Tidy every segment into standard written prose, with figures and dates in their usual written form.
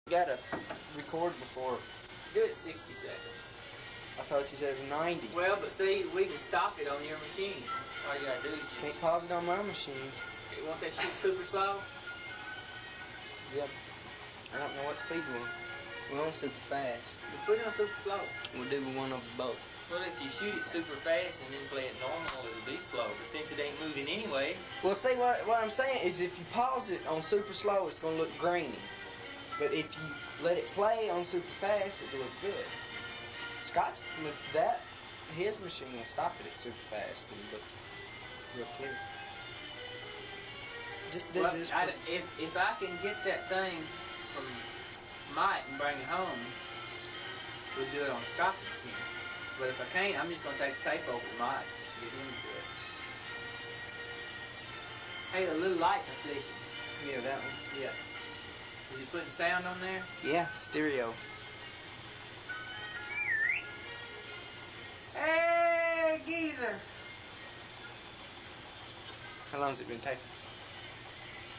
Gotta record before. Do it 60 seconds. I thought you said it was 90. Well, but see, we can stop it on your machine. All you gotta do is just... Can't pause it on my machine. You want that shit super slow? Yep. I don't know what speed we want. We want super fast. We'll put it on super slow. We'll do one of both. Well, if you shoot it super fast and then play it normal, it'll be slow. But since it ain't moving anyway... Well, see, what I'm saying is if you pause it on super slow, it's going to look grainy. But if you let it play on super fast, it'll look good. Scott's, his machine will stop it at super fast and look real clear. Just do this. If I can get that thing from Mike and bring it home, we'll do it on Scott's machine. But if I can't, I'm just going to take the tape over to Mike to get him to do it. Hey, the little lights are flashing. Yeah, that one. Yeah. Is he putting sound on there? Yeah, stereo. Hey, geezer! How long has it been taking?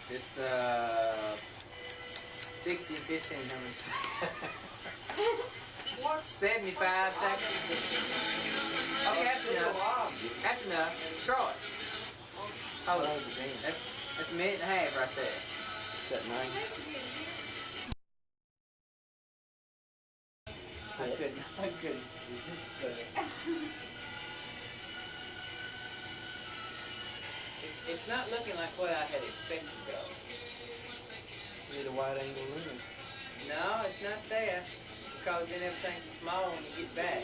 It's 60 and 15 minutes. What? 75 seconds. Okay, that's enough. That's enough. Throw it. How long has it been? That's a minute and a half right there. Is that 9? I couldn't. It's not looking like what I had expected though. Need a wide angle lens. No, it's not there. Because then everything's small when you get back.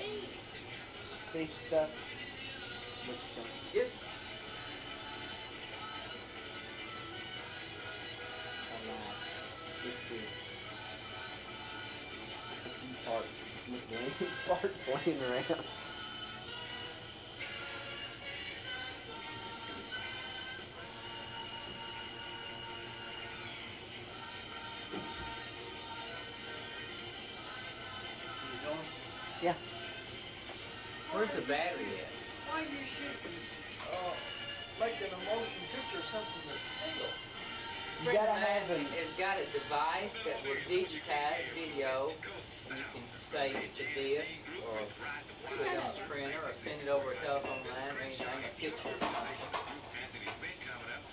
Stay stuck. Look at them. Yep. Looks good. It's a few parts. Miscellaneous parts laying around. Yeah. Where's the battery at? Why you shooting, making a motion picture or something that's still? You gotta have a... It's got a device that will digitize video, and you can save it to disk, or put it on a printer, or send it over a telephone line, or anything, a picture.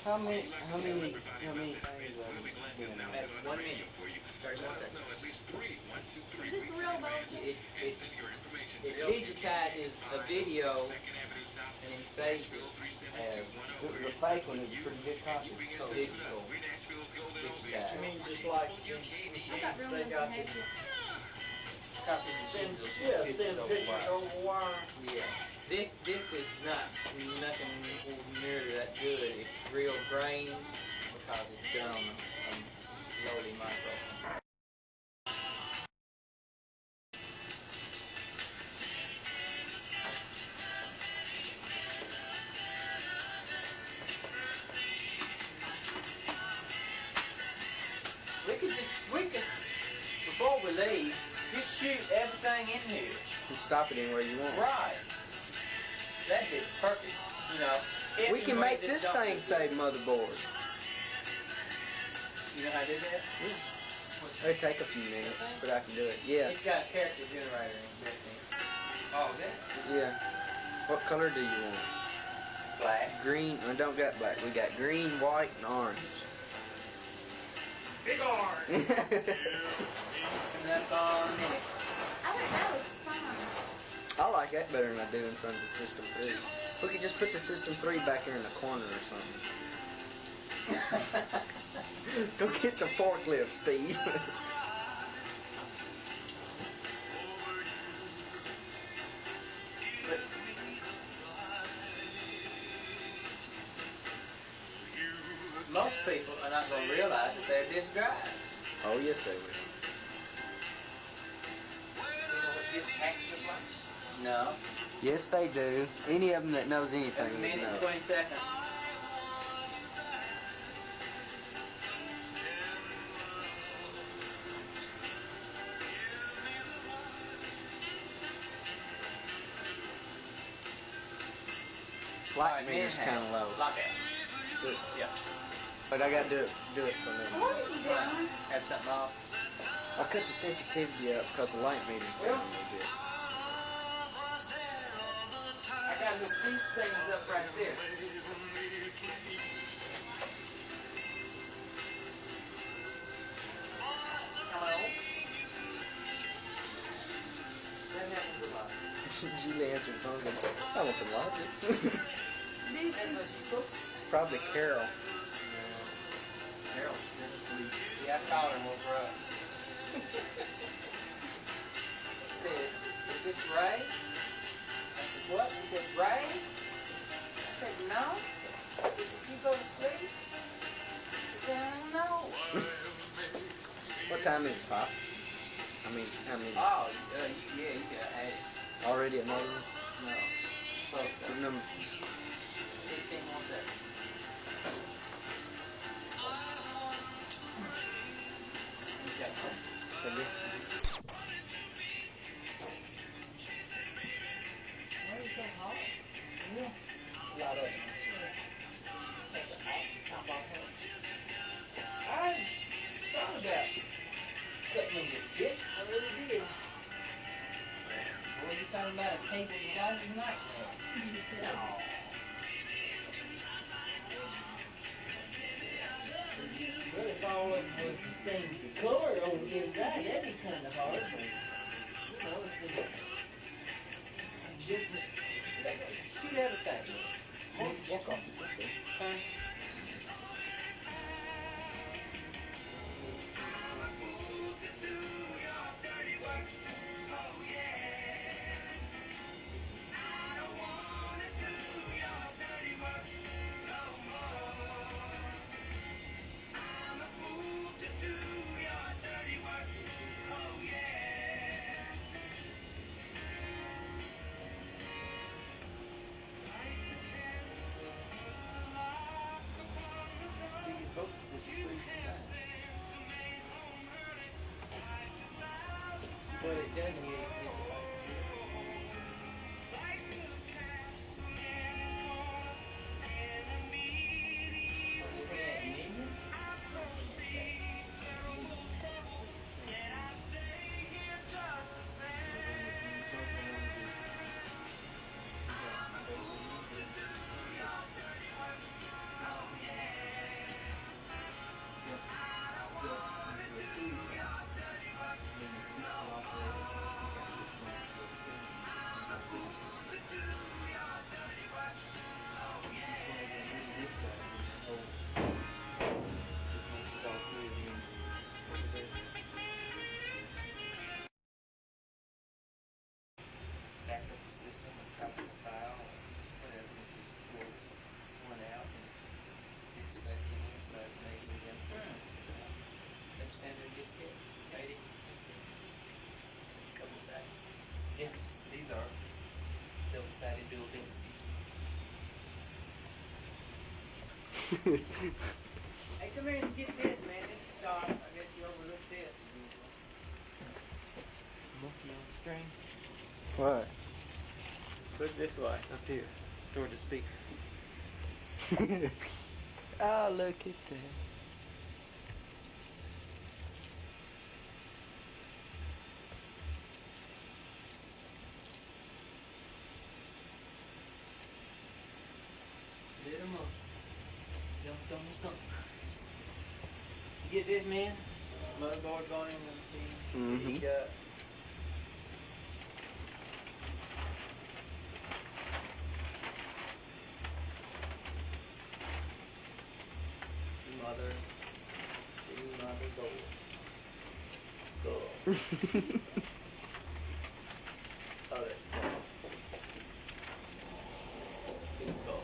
How many things are we doing now? That's 1 minute. 31 seconds. Is this real though? It digitizes a video and then saves it as If it was a fake one, it's a pretty good copy. digital. I mean, just like these machines, I thought real they ones got had the you. send pictures over wire. Yeah. This is nothing near that good. It's real grain because it's done on a lowly micro. We could, before we leave, just shoot everything in here. You stop it anywhere you want. Right. That'd be perfect, you know. We can make this thing say motherboard. You know how to do that? Yeah. It'll take a few minutes, but I can do it. Yeah. It's got a character generator in this thing. Oh, that? Yeah. What color do you want? Black. Green. We don't got black. We got green, white, and orange. Big orange! And that's all I need. I don't know, it's fine. I like that better than I do in front of the System 3. We could just put the System 3 back here in the corner or something. Go get the forklift, Steve. Most people are not going to realize that they're disk drives. Oh, yes, they will. You know what disk hacks look like? No. Yes, they do. Any of them that knows anything Every would minute know. and 20 seconds. Light meter's kind of low. Lock it. Good. Yeah. But I gotta do it for them. What are you doing? Have something off. I cut the sensitivity up because the light meter's down a little bit. I got the these things up right there. Hello? That happens a lot. Julie answered the phone and goes, I want the logics. That's what you're supposed to say. It's probably Carol. Harold's been asleep. Yeah, I called her and woke her up. She said, is this Ray? I said, what? She said, Ray? I said, no. Did you go to sleep? She said, I don't know. What time is it, Pop? I mean, Oh, yeah, you got it. already another one? No. Close to What number? 15 more seconds. Okay. Maybe. Why are you so hot? Yeah. A lot of it. I thought about cutting them with bits. I really did. Boy, you talking about a table the size of a nightmare. No. Well, if all it was the same color on the inside, that'd be kind of hard. But, you know, it's different. Shoot everything. Walk off is okay. Huh? But it doesn't get back up the system and copy the file or whatever, and just pull one out and fix it back in inside, maybe then that's standard diskette, 80 double sided. Yeah, these are double sided dual disc. Hey, come here and get this, man. This is I guess you overlooked this as usual. Monkey on the string. What? Look this way. Up here. Toward the speaker. Oh, look at that. Little monkey. Jumped on the stump. You get this, man? Motherboard going in the machine. Mm-hmm. Heat up. Motherboard. Cool. Oh, that's cool. It's cool.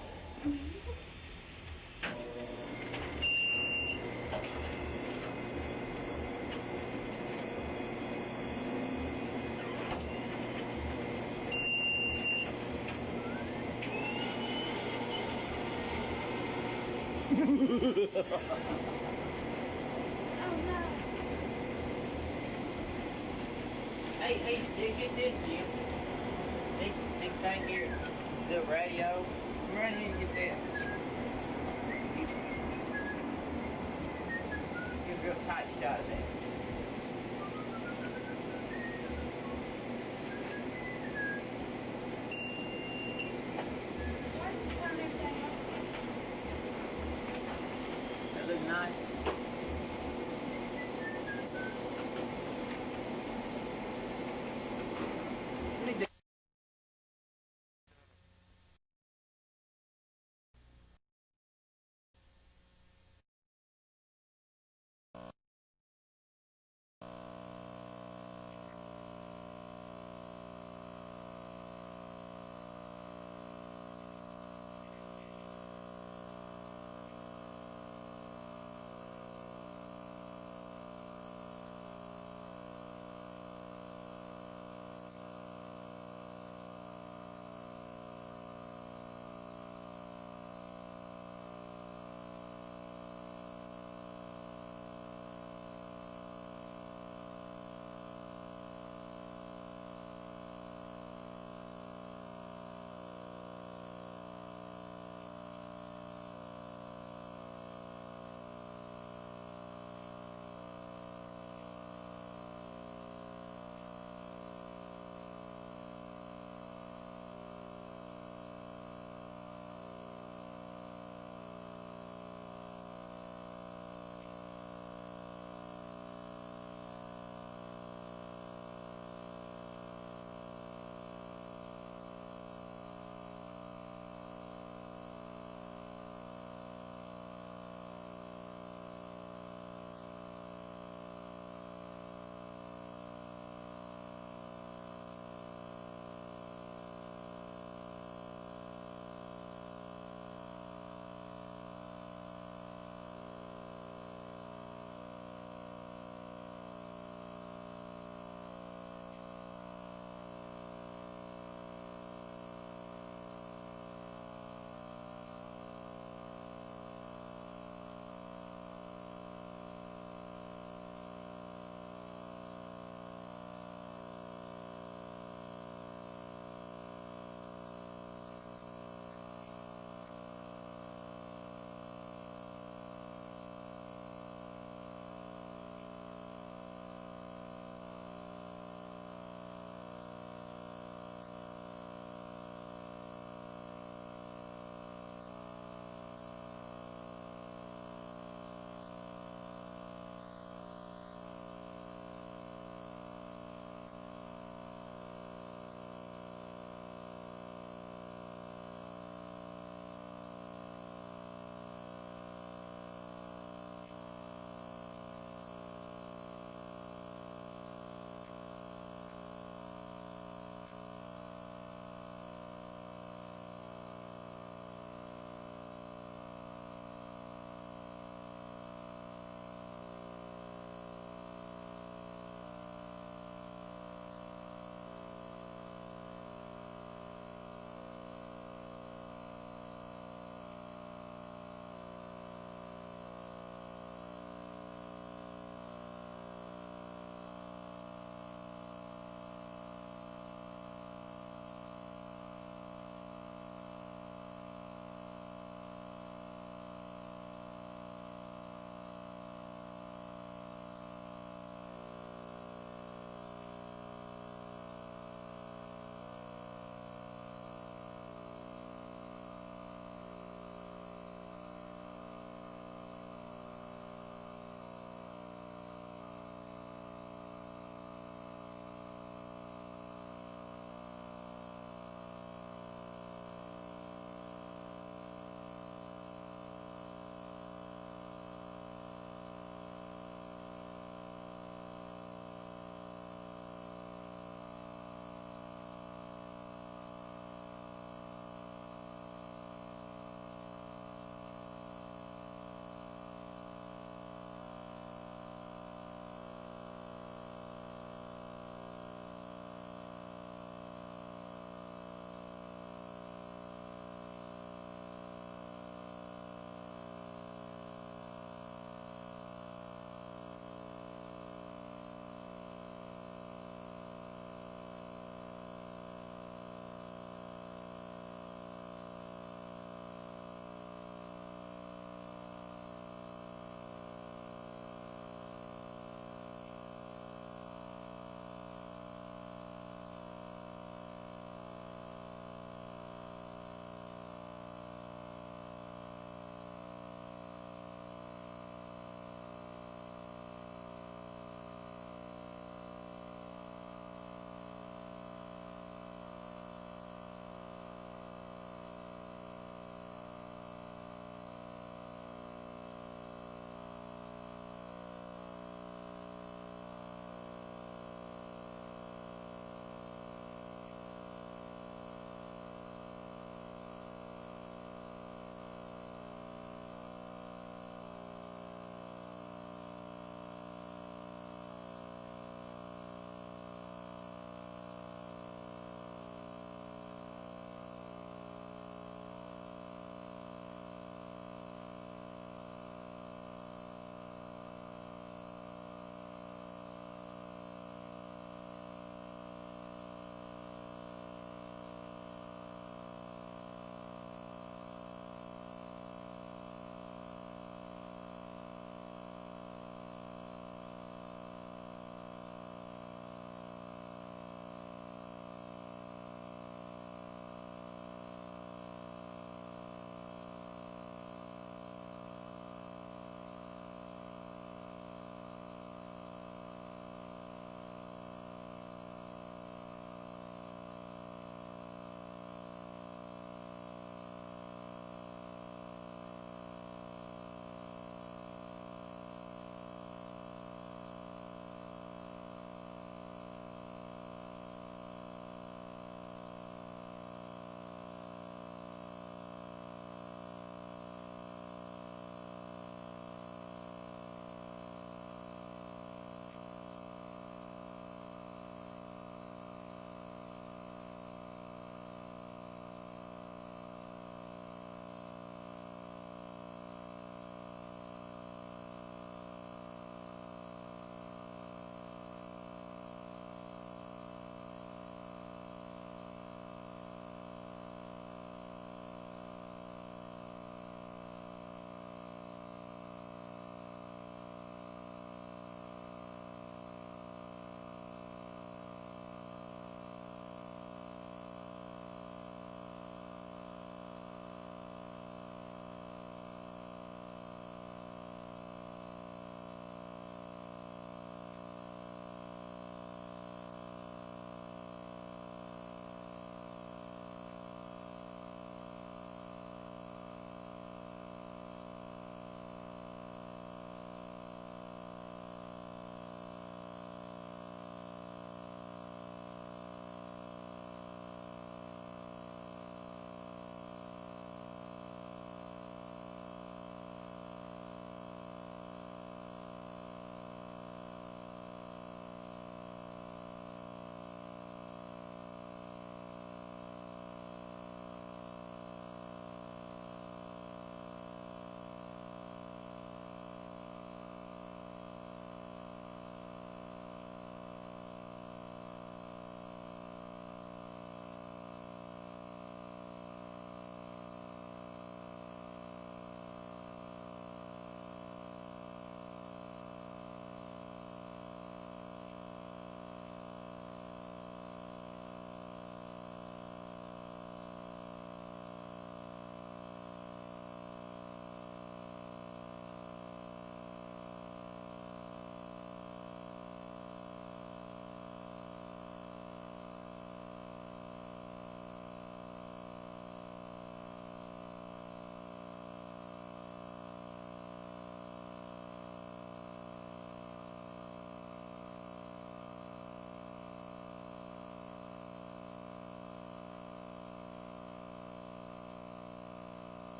Hey, get this, Jim. Big thing here. The radio. Come right here and get that. Give a real tight shot of that.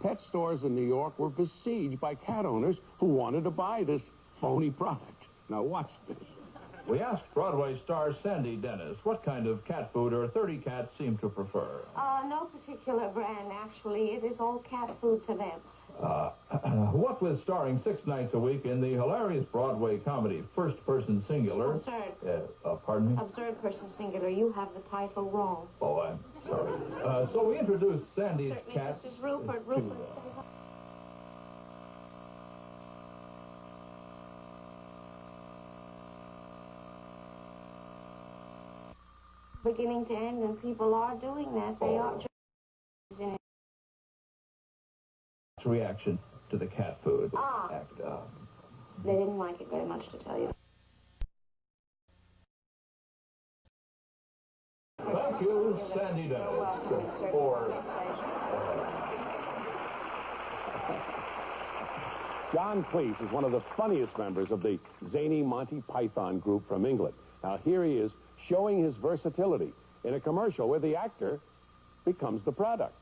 Pet stores in New York were besieged by cat owners who wanted to buy this phony product. Now watch this. We asked Broadway star Sandy Dennis what kind of cat food her 30 cats seem to prefer. No particular brand, actually. It is all cat food to them. What with starring 6 nights a week in the hilarious Broadway comedy First Person Singular. Absurd. Pardon me? Absurd person singular. You have the title wrong. Oh, I'm sorry. So we introduced Sandy's Certainly, cats. Mrs. Rupert. Rupert. Beginning to end, and people are doing that. They are. Reaction to the cat food. They didn't like it very much, to tell you. Thank you, Sandy Dennis. John Cleese is one of the funniest members of the zany Monty Python group from England. Now here he is showing his versatility in a commercial where the actor becomes the product.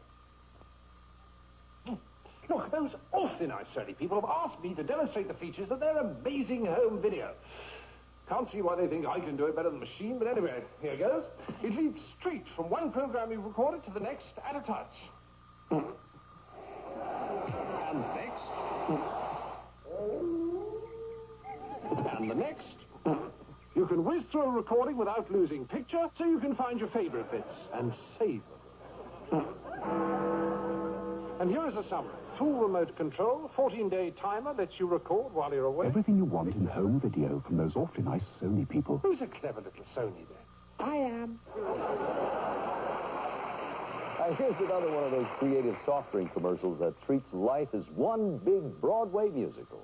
Look, those awfully nice Sony people have asked me to demonstrate the features of their amazing home video. Can't see why they think I can do it better than the machine, but anyway, here goes. It leads straight from one program you've recorded to the next at a touch. And next. And the next. You can whiz through a recording without losing picture, so you can find your favorite bits and save them. And here is a summary. Full remote control, 14-day timer lets you record while you're away. Everything you want in home video from those awfully nice Sony people. Who's a clever little Sony then? I am. Here's another one of those creative soft drink commercials that treats life as one big Broadway musical.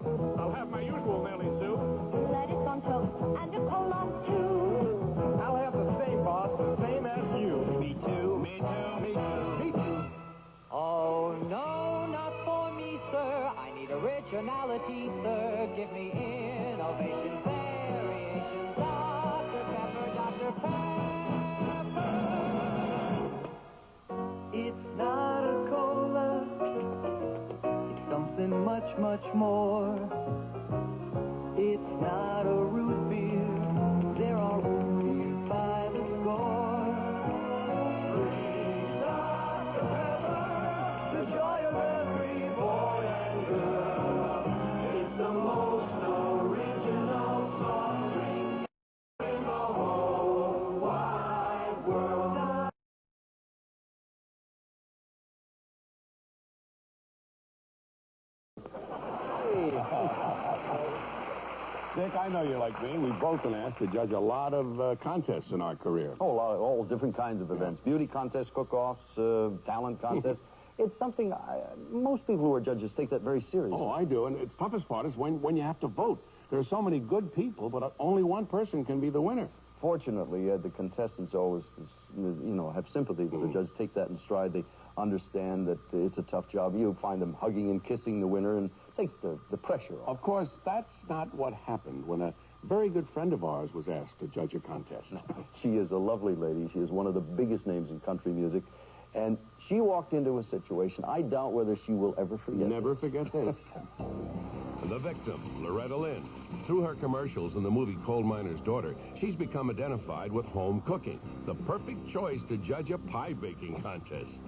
I'll have my usual Nelly soup. Lettuce on toast and a cola too. I'll have the same, boss, the same as you. Me too, me too, me too. Me too. Oh, no, not for me, sir. I need originality, sir. Give me innovation, variation. Dr. Pepper, Dr. Pepper. It's not a cola. It's something much, much more. It's not a root beer. There are root beers by the score. The joy of every boy and girl. It's the most original soft drink in the whole wide world. Dick, I know you're like me. We've both been asked to judge a lot of contests in our career. Oh, a lot of all different kinds of events. Beauty contests, cook-offs, talent contests. It's something most people who are judges take that very seriously. Oh, I do. And its toughest part is when you have to vote. There are so many good people, but only one person can be the winner. Fortunately, the contestants always, have sympathy for the judge, take that in stride. They understand that it's a tough job. You find them hugging and kissing the winner and takes the pressure off. Of course, that's not what happened when a very good friend of ours was asked to judge a contest. She is a lovely lady. She is one of the biggest names in country music. And she walked into a situation I doubt whether she will ever forget. Never forget this. The victim, Loretta Lynn. Through her commercials in the movie Coal Miner's Daughter, she's become identified with home cooking, the perfect choice to judge a pie baking contest.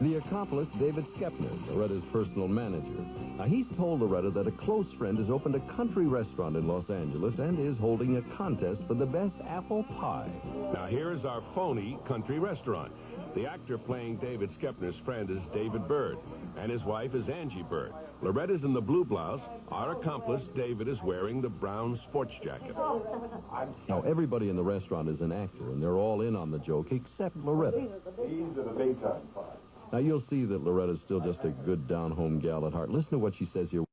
The accomplice, David Skepner, Loretta's personal manager. Now, he's told Loretta that a close friend has opened a country restaurant in Los Angeles and is holding a contest for the best apple pie. Now, here is our phony country restaurant. The actor playing David Skepner's friend is David Bird, and his wife is Angie Bird. Loretta's in the blue blouse. Our accomplice, David, is wearing the brown sports jacket. Now, everybody in the restaurant is an actor, and they're all in on the joke except Loretta. These are the daytime pies. Now, you'll see that Loretta's still just a good down-home gal at heart. Listen to what she says here.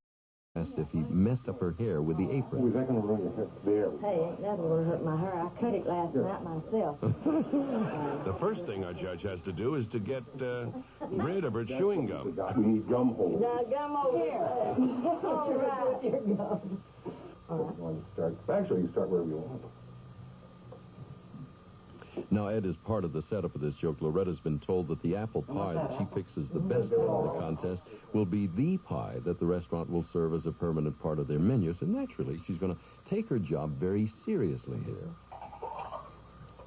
Asked if he messed up her hair with the apron. Is that going to ruin your hair? There. Hey, ain't nothing gonna hurt my hair. I cut it last night myself. The first thing our judge has to do is to get rid of her chewing gum. We need gum holes. Now, gum over here. That's what you're right with your gum. So you want to start. Actually, you start wherever you want. Now, Ed, as part of the setup of this joke, Loretta's been told that the apple pie that she picks as the best part of the contest will be the pie that the restaurant will serve as a permanent part of their menu. So naturally, she's going to take her job very seriously here.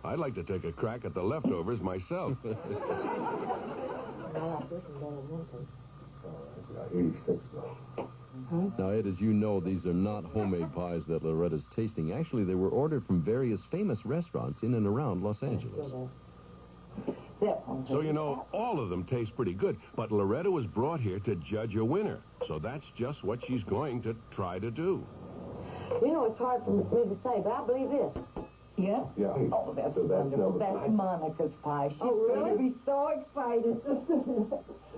I'd like to take a crack at the leftovers myself. Now, Ed, as you know, these are not homemade pies that Loretta's tasting. Actually, they were ordered from various famous restaurants in and around Los Angeles. So, you know, all of them taste pretty good, but Loretta was brought here to judge a winner. So that's just what she's going to try to do. You know, it's hard for me to say, but I believe this. Yes? Yeah. Oh, that's So that's wonderful. number That's five. Monica's pie. She's Oh, really? going to be so excited.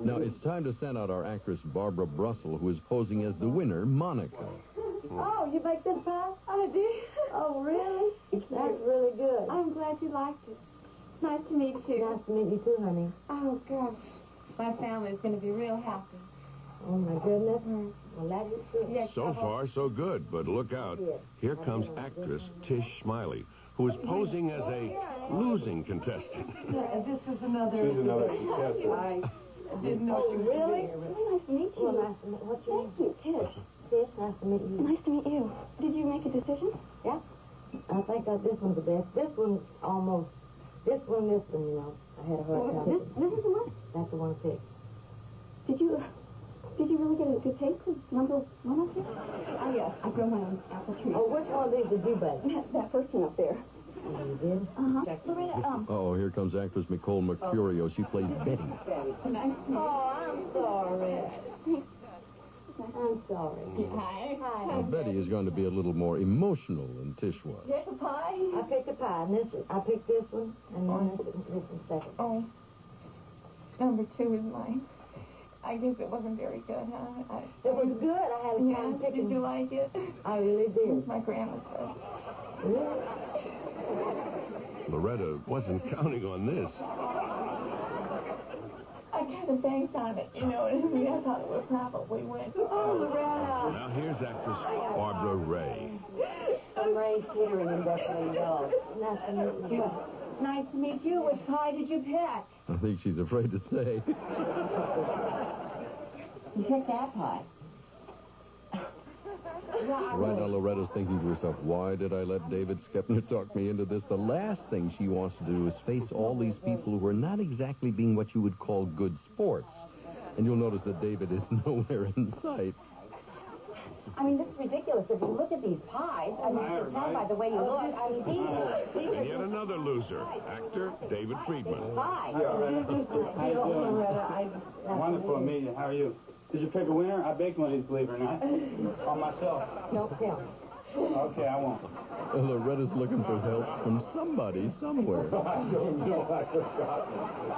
Now, it's time to send out our actress, Barbara Brussel, who is posing as the winner, Monica. Oh, you make this pie? I did. Oh, really? That's really good. I'm glad you liked it. Nice to meet you. Nice to meet you, too, honey. Oh, gosh. My family's going to be real happy. Oh, my goodness. Well, that is good. Yes, So far, so good, but look out. Here comes actress Tish Smiley, who is posing as a losing contestant. This is another... She's another contestant. I didn't know she was really? here. Nice to meet you. Well, nice to meet you. What's your name? Thank you, Tish. Tish, nice to meet you. Nice to meet you. Did you make a decision? Yeah. I think this one's the best. This one, almost. This one, you know. I had a hard time. This is the one? That's the one I picked. Did you really get a good taste of number one up there? I grow my own apple tree. Oh, which one of these did you bake? That first one up there. Oh, you did? Uh-huh. Loretta, Oh, here comes actress Nicole Mercurio. She plays Betty. nice to meet you. Oh, I'm sorry. I'm sorry. Hi. Now, Betty is going to be a little more emotional than Tish was. Get the pie? I picked a pie, and I picked this one, and then this one second. Oh, number two is mine. I guess it wasn't very good, huh? It was good. I had a time picking. Did you like it? I really did. My grandma said. Really? Loretta wasn't counting on this. I kind of banked on it, you know, and I thought it was probably win. Oh, Loretta. Now here's actress Barbara Ray. I'm Ray Catering Investment Dog. Nice to meet you. Nice to meet you. Which pie did you pick? I think she's afraid to say. You picked that pie. Right now, Loretta's thinking to herself, why did I let David Skepner talk me into this? The last thing she wants to do is face all these people who are not exactly being what you would call good sports. And you'll notice that David is nowhere in sight. I mean, this is ridiculous. If you look at these pies, I mean, you can tell by the way you look. I mean, these And yet another loser, actor David Friedman. pies. Wonderful to meet you. How are you? Did you pick a winner? I baked one of these, believe it or not. On myself. Don't count. Okay, I won't. Loretta's looking for help from somebody, somewhere. I don't know. I forgot.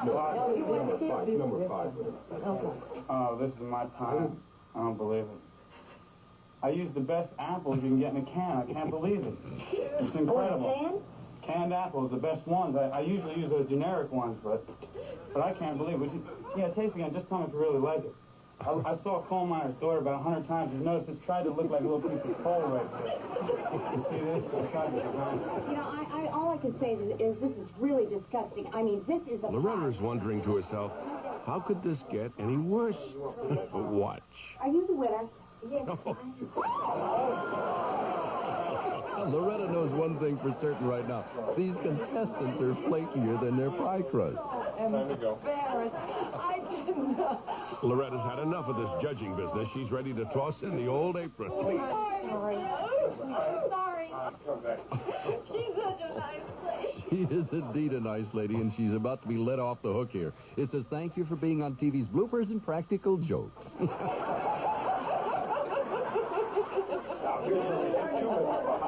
No, you wouldn't skip this. Number 5. Okay. Oh, this is my time. I don't believe it. I used the best apples you can get in a can. I can't believe it. It's incredible. Canned apples, the best ones. I usually use those generic ones, but I can't believe it. Yeah, taste again. Just tell me if you really like it. I saw a coal miner's daughter about 100 times. You notice it's tried to look like a little piece of coal right there. You see this? I tried to design it. You know, all I can say is this is really disgusting. I mean, this is a Loretta's wondering to herself, how could this get any worse? Watch. Are you the winner? Yes. Loretta knows one thing for certain right now. These contestants are flakier than their pie crust. Time to go. Embarrassed. I didn't know. Loretta's had enough of this judging business. She's ready to toss in the old apron. Sorry. Come back. She's such a nice lady. She is indeed a nice lady, and she's about to be let off the hook here. It says, thank you for being on TV's Bloopers and Practical Jokes.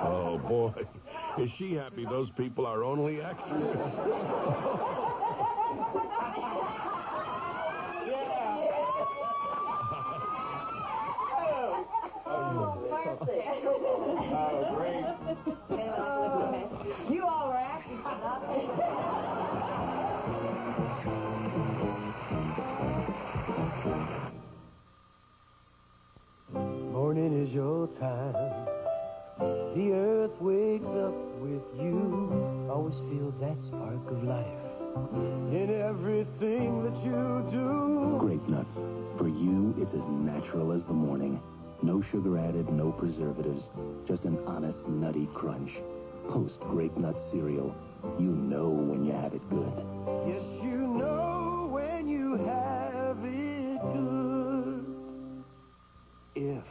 Oh, boy. Is she happy those people are only actors? Oh, great. You all are acting. Morning is your time. The earth wakes up with you. Always feel that spark of life in everything that you do. Grape nuts. For you, it's as natural as the morning. No sugar added, no preservatives. Just an honest, nutty crunch. Post Grape Nut cereal. You know when you have it good. Yes, you know when you have it good. If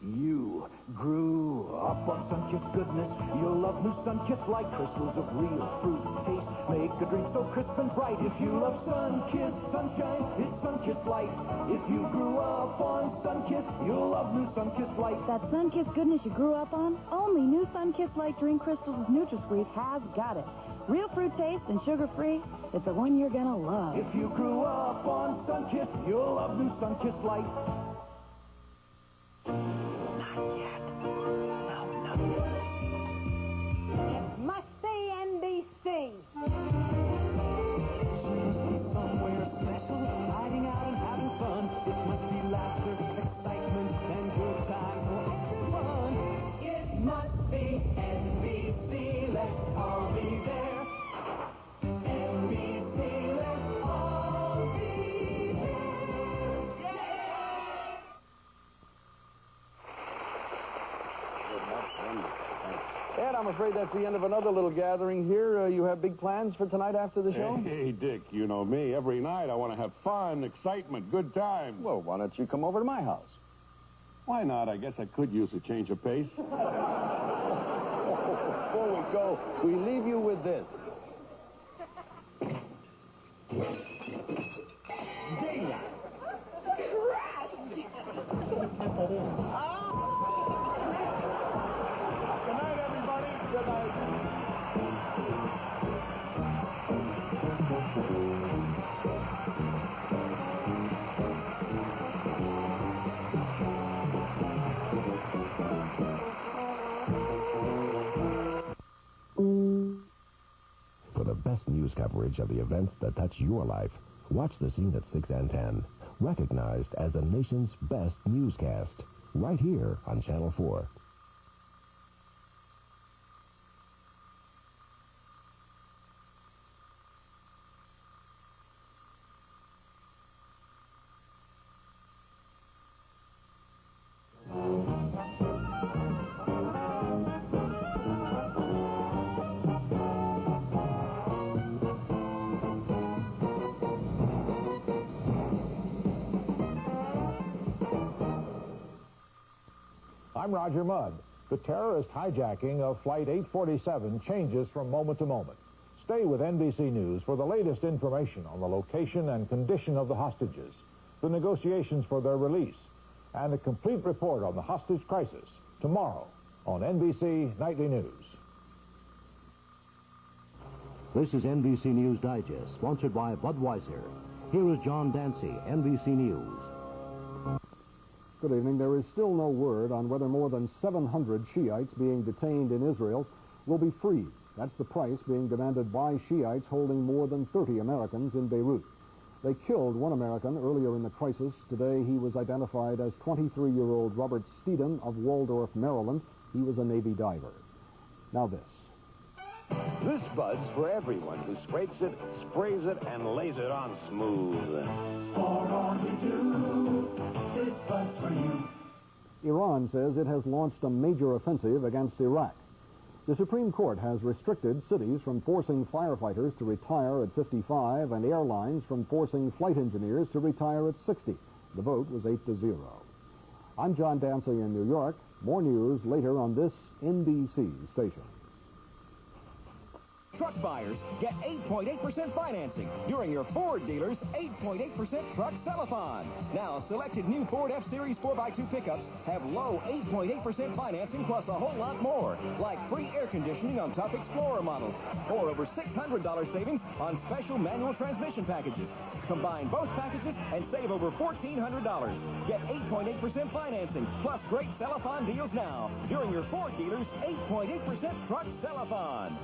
you grew up on Sunkist goodness, you'll love new Sunkist like crystals of real fruit taste. Make a drink so crisp and bright. If you love Sunkist sunshine, it's Sunkist Light. If you grew up on Sunkist, you'll love new Sunkist Light. That Sunkist goodness you grew up on, only new Sunkist Light drink crystals with NutraSweet has got it. Real fruit taste and sugar-free, it's the one you're gonna love. If you grew up on Sunkist, you'll love new Sunkist Light. It must be NBC. Somewhere special, hiding out and having fun. It must be laughter, excitement, and good times for everyone. It must be NBC. Let's all be there. NBC, let's all be there. Ed, I'm afraid that's the end of another little gathering here. You have big plans for tonight after the show? Hey, Dick, you know me. Every night I want to have fun, excitement, good times. Well, why don't you come over to my house? Why not? I guess I could use a change of pace. Before we go, we leave you with this. For the best news coverage of the events that touch your life, watch The Scene at 6 and 10. Recognized as the nation's best newscast. Right here on Channel 4. I'm Roger Mudd. The terrorist hijacking of Flight 847 changes from moment to moment. Stay with NBC News for the latest information on the location and condition of the hostages, the negotiations for their release, and a complete report on the hostage crisis tomorrow on NBC Nightly News. This is NBC News Digest, sponsored by Budweiser. Here is John Dancy, NBC News. Good evening. There is still no word on whether more than 700 Shiites being detained in Israel will be freed. That's the price being demanded by Shiites holding more than 30 Americans in Beirut. They killed one American earlier in the crisis. Today he was identified as 23-year-old Robert Steedham of Waldorf, Maryland. He was a Navy diver. Now this. This Bud's for everyone who scrapes it, sprays it, and lays it on smooth. For all we do, this Bud's for you. Iran says it has launched a major offensive against Iraq. The Supreme Court has restricted cities from forcing firefighters to retire at 55 and airlines from forcing flight engineers to retire at 60. The vote was 8-0. I'm John Dancy in New York. More news later on this NBC station. Truck buyers get 8.8% financing during your Ford dealer's 8.8% truck sell-a-thon. Now, selected new Ford F-Series 4x2 pickups have low 8.8% financing plus a whole lot more, like free air conditioning on top Explorer models, or over $600 savings on special manual transmission packages. Combine both packages and save over $1,400. Get 8.8% financing plus great sell-a-thon deals now during your Ford dealer's 8.8% truck sell-a-thon.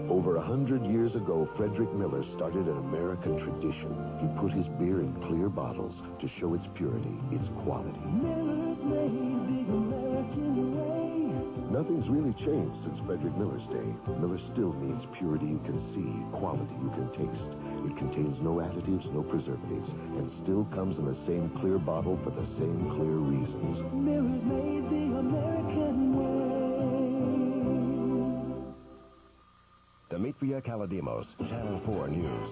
Over 100 years ago, Frederick Miller started an American tradition. He put his beer in clear bottles to show its purity, its quality. Miller's made big American way. Nothing's really changed since Frederick Miller's day. Miller still means purity you can see, quality you can taste. It contains no additives, no preservatives, and still comes in the same clear bottle for the same clear reasons. Miller's made the American way. Demetria Kaladimos, Channel 4 News.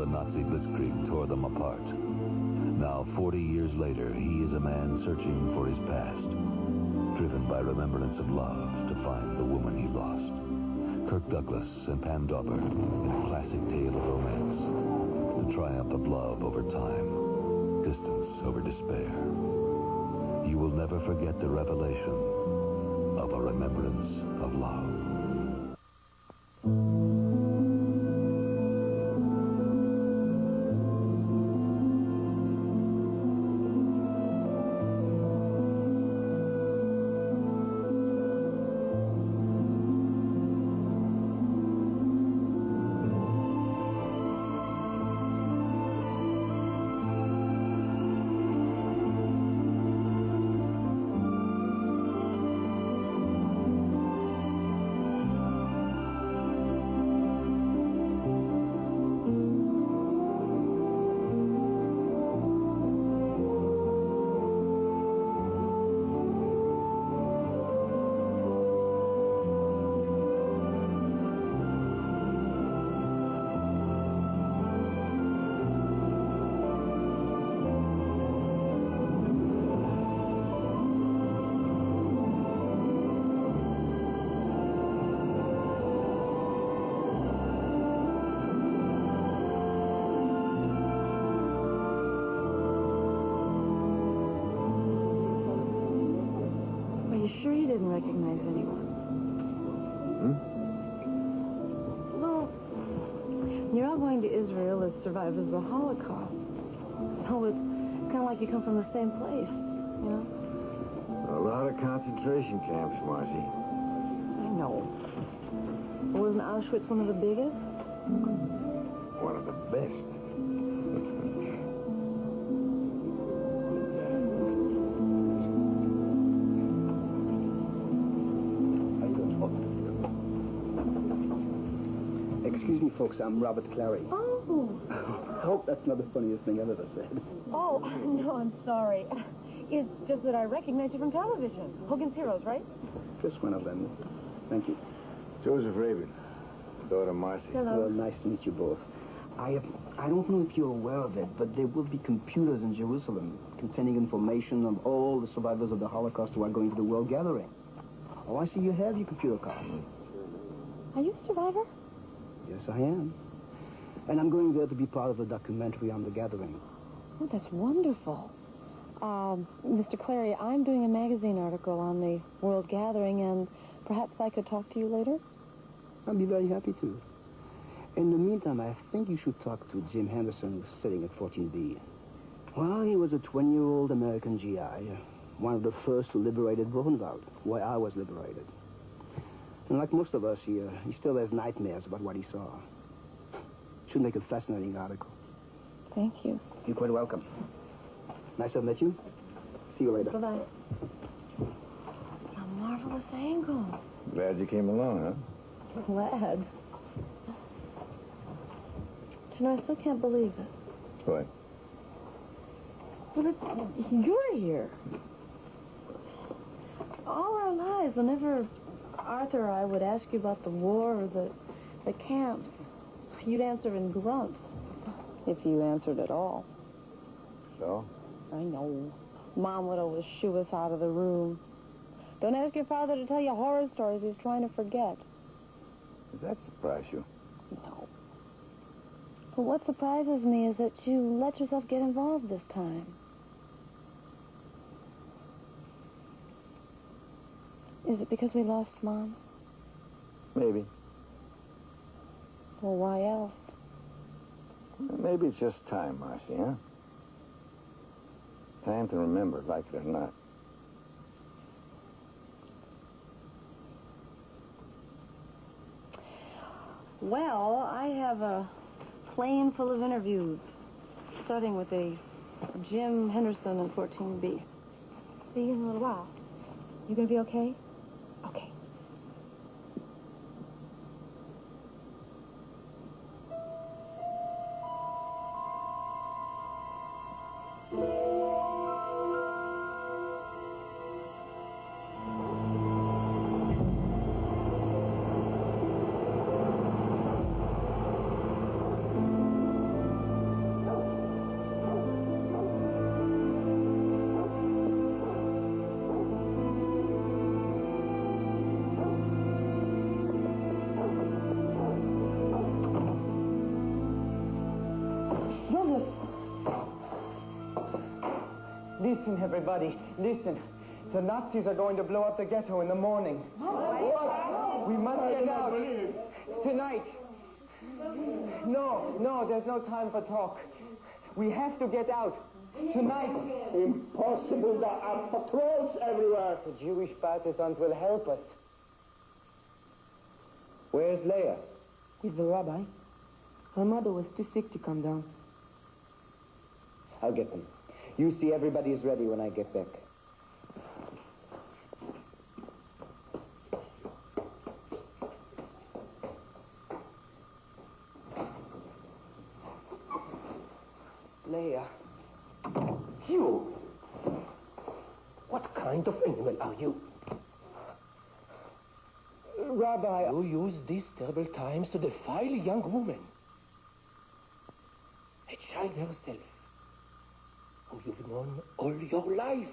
Nazi blitzkrieg tore them apart. Now, 40 years later, he is a man searching for his past, driven by remembrance of love to find the woman he lost. Kirk Douglas and Pam Dauber in a classic tale of romance. The triumph of love over time, distance over despair. You will never forget the revelation of a remembrance of love. Sure you didn't recognize anyone? Well, you're all going to Israel as survivors of the Holocaust. So it's kind of like you come from the same place, you know? A lot of concentration camps, Marcy. I know. Wasn't Auschwitz one of the biggest? One of the best. Excuse me, folks, I'm Robert Clary. Oh. I hope that's not the funniest thing I've ever said. Oh, no, I'm sorry. It's just that I recognize you from television. Hogan's Heroes, right? Just one of them. Thank you. Joseph Rabin, daughter Marcy. Hello. Well, nice to meet you both. I don't know if you're aware of it, but there will be computers in Jerusalem containing information on all the survivors of the Holocaust who are going to the World Gathering. Oh, I see you have your computer card. Are you a survivor? Yes, I am. And I'm going there to be part of the documentary on the gathering. Oh, that's wonderful. Mr. Clary, I'm doing a magazine article on the World Gathering, and perhaps I could talk to you later? I'll be very happy to. In the meantime, I think you should talk to Jim Henderson, who's sitting at 14B. Well, he was a 20-year-old American GI, one of the first who liberated Buchenwald, where I was liberated. And like most of us here, he still has nightmares about what he saw. Should make a fascinating article. Thank you. You're quite welcome. Nice to have met you. See you later. Bye-bye. A marvelous angle. Glad you came along, huh? Glad. You know, I still can't believe it. What? Well, you're here. All our lives, whenever Arthur or I would ask you about the war or the camps, you'd answer in grunts, if you answered at all. So? I know. Mom would always shoo us out of the room. Don't ask your father to tell you horror stories he's trying to forget. Does that surprise you? No. But what surprises me is that you let yourself get involved this time. Is it because we lost Mom? Maybe. Well, why else? Maybe it's just time, Marcy, huh? Time to remember, like it or not. Well, I have a plane full of interviews, starting with a Jim Henderson in 14B. See you in a little while. You gonna be okay? Okay. Listen, everybody, listen. The Nazis are going to blow up the ghetto in the morning. What? We must get out. Tonight. No, there's no time for talk. We have to get out. Tonight. Impossible. There are patrols everywhere. The Jewish partisans will help us. Where's Leah? With the rabbi. Her mother was too sick to come down. I'll get them. You see everybody is ready when I get back. Leah. You! What kind of animal are you? Rabbi, you use these terrible times to defile a young woman. A child herself. Whom you've known all your life.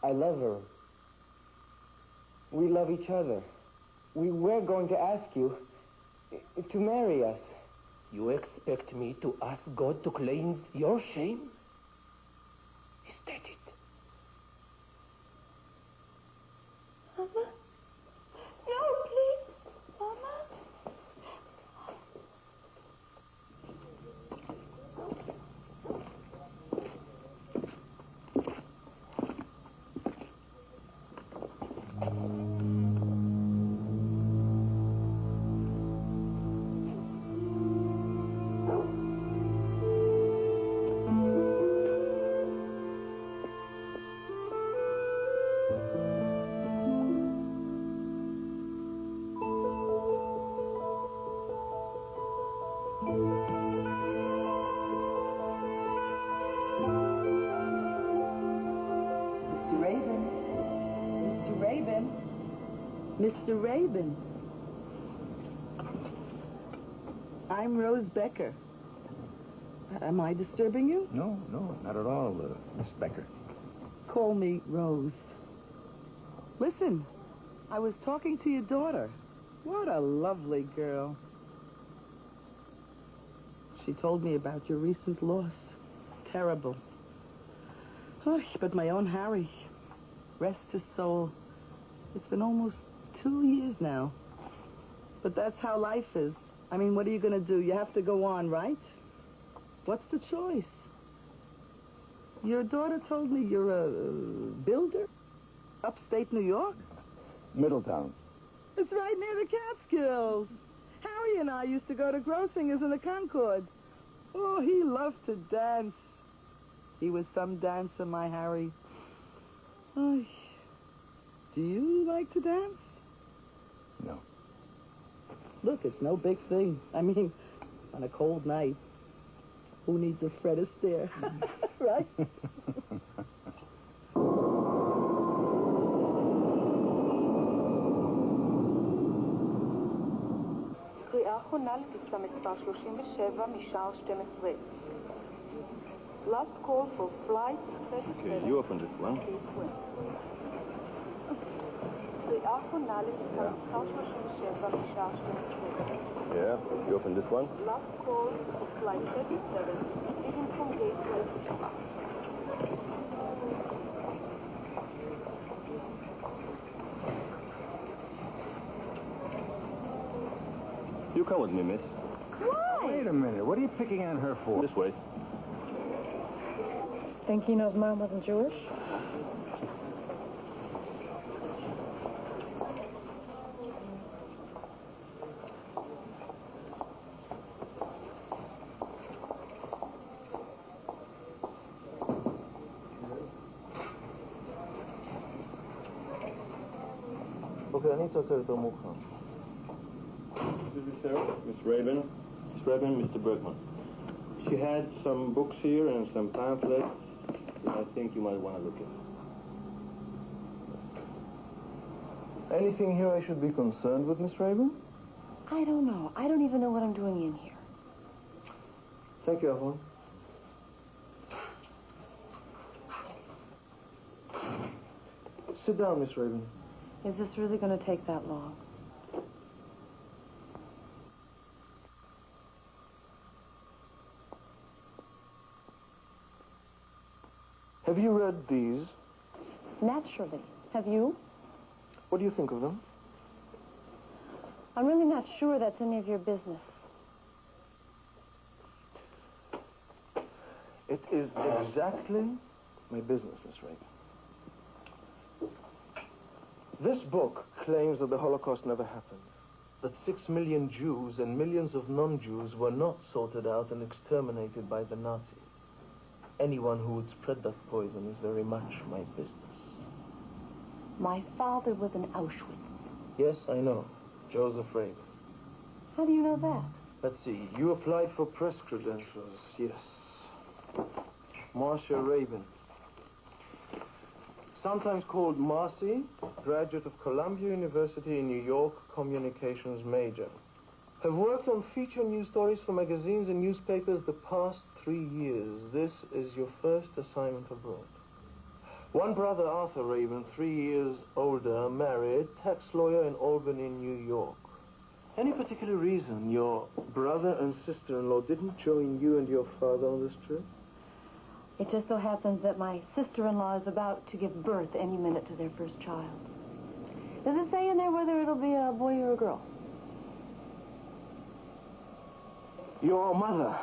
I love her. We love each other. We were going to ask you to marry us. You expect me to ask God to cleanse your shame? Is that it? Mama? No, please. Mama? Mr. Rabin. I'm Rose Becker. Am I disturbing you? No, not at all, Miss Becker. Call me Rose. Listen, I was talking to your daughter. What a lovely girl. She told me about your recent loss. Terrible. Oh, but my own Harry. Rest his soul. It's been almost 2 years now. But that's how life is. I mean, what are you going to do? You have to go on, right? What's the choice? Your daughter told me you're a builder? Upstate New York? Middletown. It's right near the Catskills. Harry and I used to go to Grossingers in the Concord. Oh, he loved to dance. He was some dancer, my Harry. Oh, do you like to dance? No. Look, it's no big thing. I mean, on a cold night, who needs a Fred Astaire? Right? קריאה אחרונה לטיסה מספר 37 משער 12. Last call for flight 37. Okay, you open this one. קריאה אחרונה לטיסה מספר 37 משער 12. Yeah, you open this one. Last call for flight 37 leaving from gateway. You come with me, miss. Why? Wait a minute. What are you picking on her for? This way. Think he knows Mom wasn't Jewish? Okay, אני רוצה יותר מאוחר. Miss Rabin, Mr. Bergman. She had some books here and some pamphlets that I think you might want to look at. Anything here I should be concerned with, Miss Rabin? I don't know. I don't even know what I'm doing in here. Thank you, Avon. Sit down, Miss Rabin. Is this really going to take that long? Have you read these? Naturally. Have you? What do you think of them? I'm really not sure that's any of your business. It is exactly my business, Miss Rabin. This book claims that the Holocaust never happened, that 6 million Jews and millions of non-Jews were not sorted out and exterminated by the Nazis. Anyone who would spread that poison is very much my business. My father was in Auschwitz. Yes, I know. Joseph Rabin. How do you know that? Let's see. You applied for press credentials. Yes. Marcia Rabin. Sometimes called Marcy, graduate of Columbia University in New York, communications major. Have worked on feature news stories for magazines and newspapers the past 3 years. This is your first assignment abroad. One brother, Arthur Rabin, 3 years older, married, tax lawyer in Albany, New York. Any particular reason your brother and sister-in-law didn't join you and your father on this trip? It just so happens that my sister-in-law is about to give birth any minute to their first child. Does it say in there whether it'll be a boy or a girl? Your mother,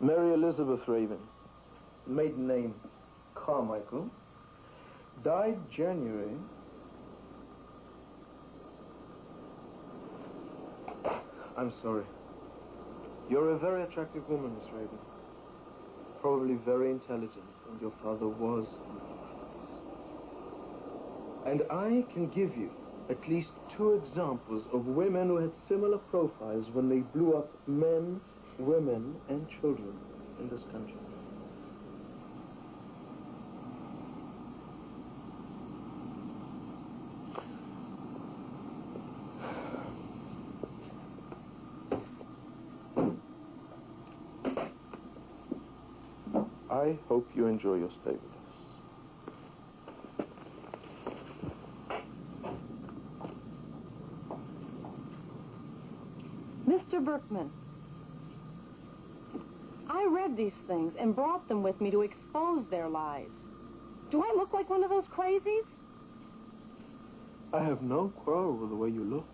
Mary Elizabeth Rabin, maiden name Carmichael, died January. I'm sorry. You're a very attractive woman, Miss Rabin. Probably very intelligent, and your father was. And I can give you at least 2 examples of women who had similar profiles when they blew up men, women, and children in this country. I hope you enjoy your stay with us. Mr. Berkman, I read these things and brought them with me to expose their lies. Do I look like one of those crazies? I have no quarrel with the way you look.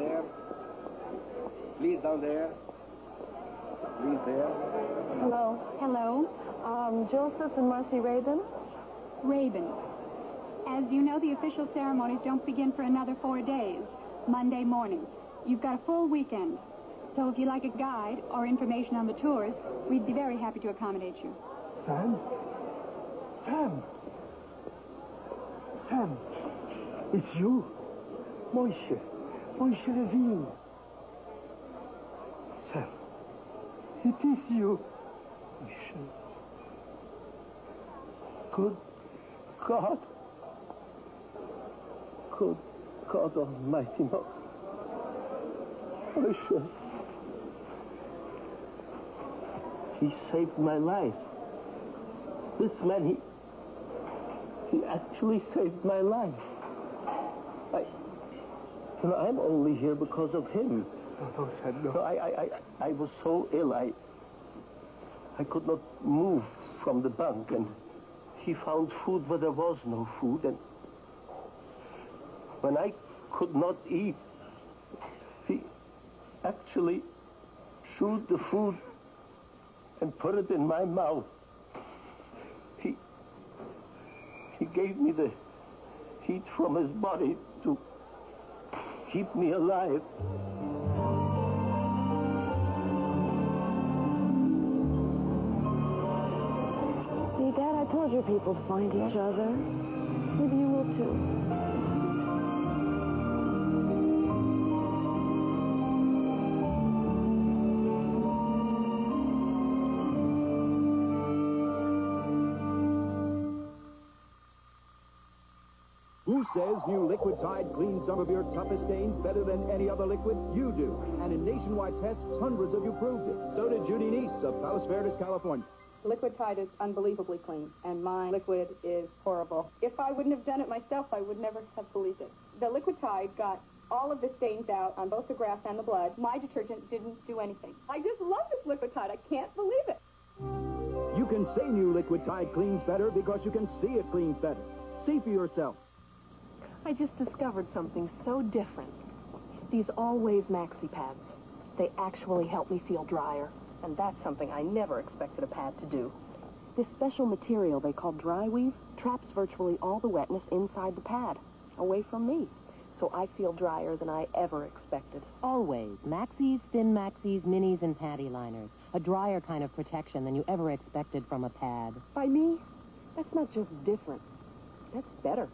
there. Please down there. Please there. Hello. Hello. Joseph and Marcy Rabin? Rabin. As you know, the official ceremonies don't begin for another 4 days. Monday morning. You've got a full weekend. So if you'd like a guide or information on the tours, we'd be very happy to accommodate you. Sam? Sam? Sam? It's you? Moishe Levine. Sam, it is you. Moishe. Good God. Good God Almighty, no. Moishe. He saved my life. This man, he actually saved my life. I'm only here because of him. No, Sam, no. I was so ill, I could not move from the bunk, and he found food where there was no food, and when I could not eat, he actually chewed the food and put it in my mouth. He gave me the heat from his body to keep me alive. See, Dad, I told you people find each other. Maybe you will, too. Who says new Liquid Tide cleans some of your toughest stains better than any other liquid? You do. And in nationwide tests, hundreds of you proved it. So did Judy Neese of Palos Verdes, California. Liquid Tide is unbelievably clean, and my liquid is horrible. If I wouldn't have done it myself, I would never have believed it. The Liquid Tide got all of the stains out on both the grass and the blood. My detergent didn't do anything. I just love this Liquid Tide. I can't believe it. You can say new Liquid Tide cleans better because you can see it cleans better. See for yourself. I just discovered something so different. These Always Maxi Pads. They actually help me feel drier, and that's something I never expected a pad to do. This special material they call dry weave traps virtually all the wetness inside the pad, away from me. So I feel drier than I ever expected. Always. Maxis, Thin Maxis, Minis, and Panty Liners. A drier kind of protection than you ever expected from a pad. By me, that's not just different. That's better.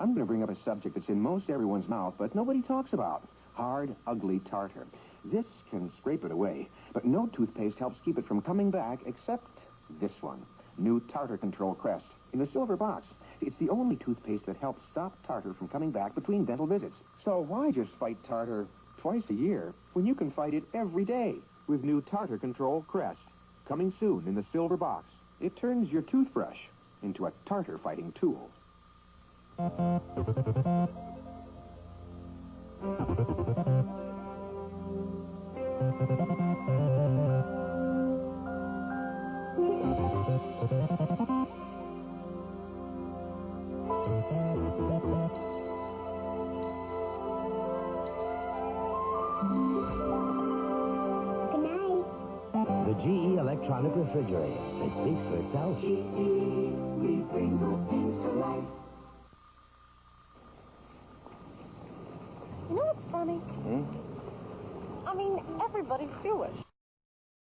I'm going to bring up a subject that's in most everyone's mouth, but nobody talks about. Hard, ugly tartar. This can scrape it away, but no toothpaste helps keep it from coming back except this one. New Tartar Control Crest in the silver box. It's the only toothpaste that helps stop tartar from coming back between dental visits. So why just fight tartar twice a year when you can fight it every day with new Tartar Control Crest? Coming soon in the silver box. It turns your toothbrush into a tartar-fighting tool. The GE electronic refrigerator. It speaks for itself. GE, we bring good things to life. You know what's funny? I mean, everybody's Jewish.